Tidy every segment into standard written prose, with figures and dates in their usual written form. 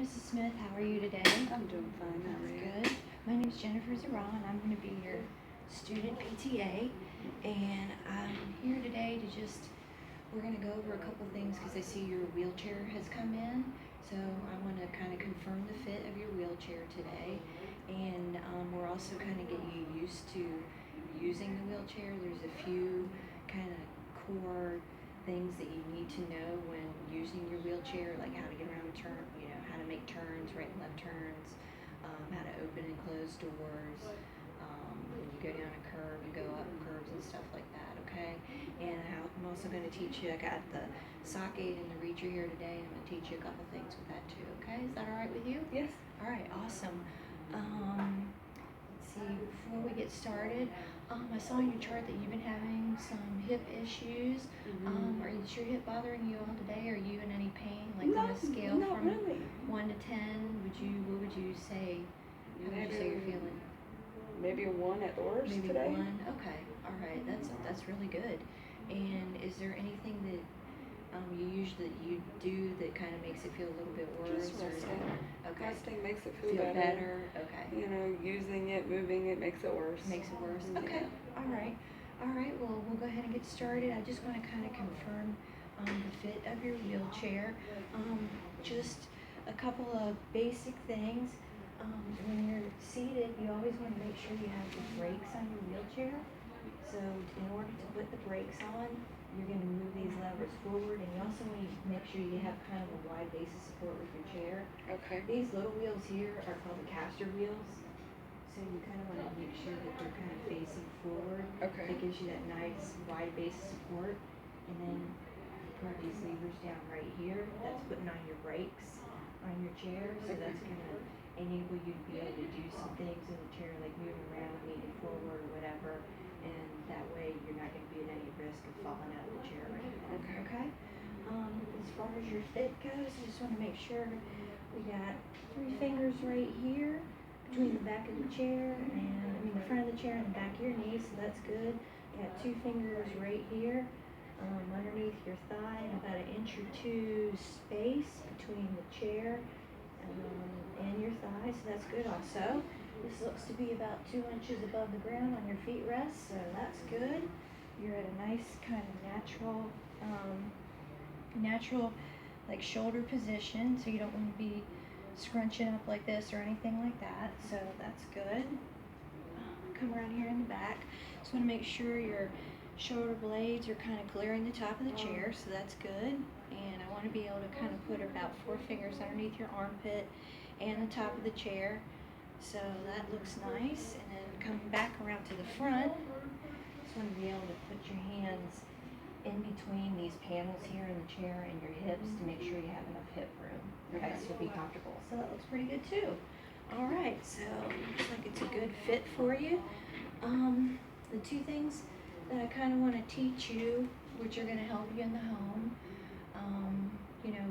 Mrs. Smith. How are you today? I'm doing fine. How are you? Good. My name is Jennifer Zaran. I'm going to be your student PTA, and I'm here today to we're going to go over a couple things because I see your wheelchair has come in. So I want to kind of confirm the fit of your wheelchair today, and we're also kind of getting you used to using the wheelchair. There's a few kind of core things that you need to know when using your wheelchair, like how to get around a turn, how to make turns, right and left turns, how to open and close doors, when you go down a curve and go up curves and stuff like that, okay? And I'm also going to teach you, I got the sock aid and the reacher here today, and I'm going to teach you a couple things with that too, okay? Is that all right with you? Yes. All right, awesome. Let's see, before we get started, I saw in your chart that you've been having some hip issues. Is your hip bothering you all today? Are you in any pain? Like on a scale from really. 1 to 10, what would you say? How would you say you're feeling? Maybe a 1 at the worst Maybe today. 1. Okay. All right. That's really good. And is there anything that you do that kind of makes it feel a little bit worse? Just resting. Okay. Resting makes it feel better. Okay. Using it, moving it makes it worse. Makes it worse. Yeah. Okay. All right. All right. Well, we'll go ahead and get started. I just want to kind of confirm the fit of your wheelchair. Just a couple of basic things. When you're seated, you always want to make sure you have the brakes on your wheelchair. So in order to put the brakes on, you're going to move these levers forward, and you also want to make sure you have kind of a wide base of support with your chair. Okay. These little wheels here are called the caster wheels. So you kind of want to make sure that they're kind of facing forward. Okay. It gives you that nice wide base of support. And then you put these levers down right here. That's putting on your brakes on your chair. So that's going to enable you to be able to do some things in the chair, like moving around, leaning forward, or whatever. And that way you're not going to be at any risk of falling out of the chair or anything. Okay? As far as your fit goes, I just want to make sure we got 3 fingers right here between the back of the chair and the front of the chair and the back of your knee, so that's good. You got 2 fingers right here underneath your thigh, and about 1 inch or 2 space between the chair and your thigh, so that's good also. This looks to be about 2 inches above the ground on your feet rest, so that's good. You're at a nice kind of natural like shoulder position, so you don't want to be scrunching up like this or anything like that, so that's good. Come around here in the back. Just want to make sure your shoulder blades are kind of clearing the top of the chair, so that's good. And I want to be able to kind of put about 4 fingers underneath your armpit and the top of the chair, so that looks nice. And then coming back around to the front, just want to be able to put your hands in between these panels here in the chair and your hips to make sure you have enough hip room. Okay, so you'll be comfortable. So that looks pretty good too. All right, so looks like it's a good fit for you. The 2 things that I kind of want to teach you, which are going to help you in the home,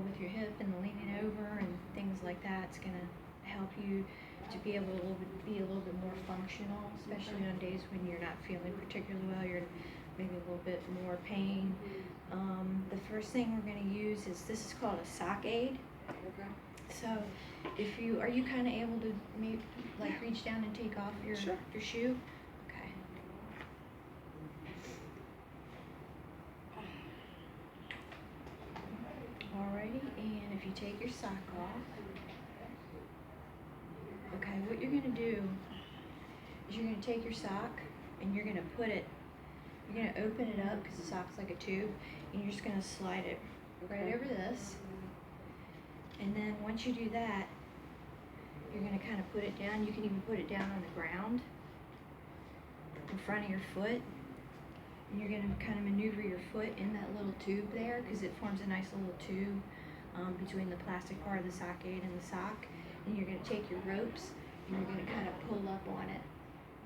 with your hip and the leaning over and things like that, it's going to help you to be able to be a little bit more functional, especially on days when you're not feeling particularly well, you're maybe a little bit more pain. The first thing we're going to use is, this is called a sock aid. Okay. So are you kind of able to maybe like reach down and take off your shoe? Okay. Alrighty, and if you take your sock off, okay, what you're going to do is you're going to take your sock and you're going to open it up because the sock's like a tube, and you're just going to slide it right over this. And then once you do that, you're going to kind of put it down. You can even put it down on the ground in front of your foot. And you're going to kind of maneuver your foot in that little tube there, because it forms a nice little tube between the plastic part of the sock aid and the sock. And you're going to take your ropes and you're going to kind of pull up on it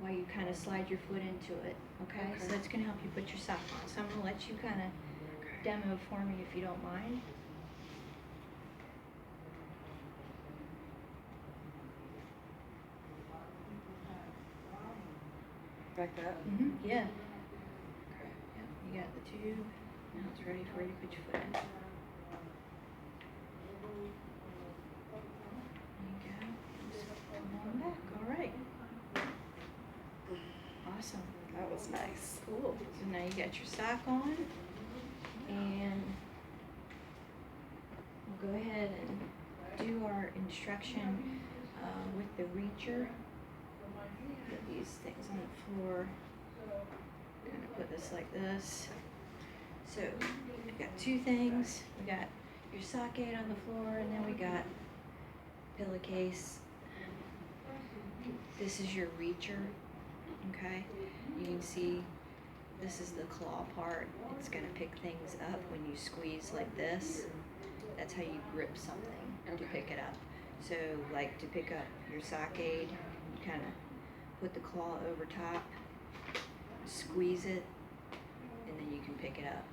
while you kind of slide your foot into it. Okay? So that's going to help you put your sock on. So I'm going to let you kind of demo for me if you don't mind. Like that? Yeah. Okay. Yep. You got the tube. Now it's ready for you to put your foot in. feels nice. Cool. So now you got your sock on, and we'll go ahead and do our instruction with the reacher. Put these things on the floor. I'm gonna put this like this. So we got two things. We got your sock aid on the floor, and then we got pillowcase. This is your reacher, okay? You can see this is the claw part. It's gonna pick things up when you squeeze like this. That's how you grip something to pick it up. So like to pick up your sock aid, you kind of put the claw over top, squeeze it, and then you can pick it up.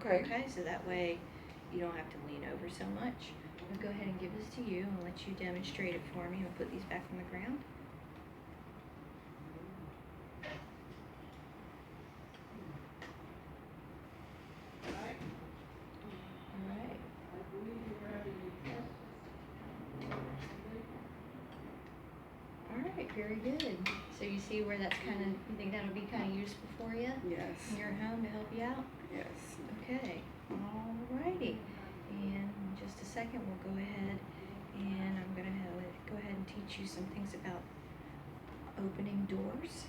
Okay, so that way you don't have to lean over so much. I'll go ahead and give this to you and let you demonstrate it for me. I'll put these back on the ground. Alright. Alright, very good. So you see where that's kind of, you think that'll be kind of useful for you Yes. in your home to help you out? Yes. Okay, alrighty. And in just a second, we'll go ahead and I'm gonna go ahead and teach you some things about opening doors.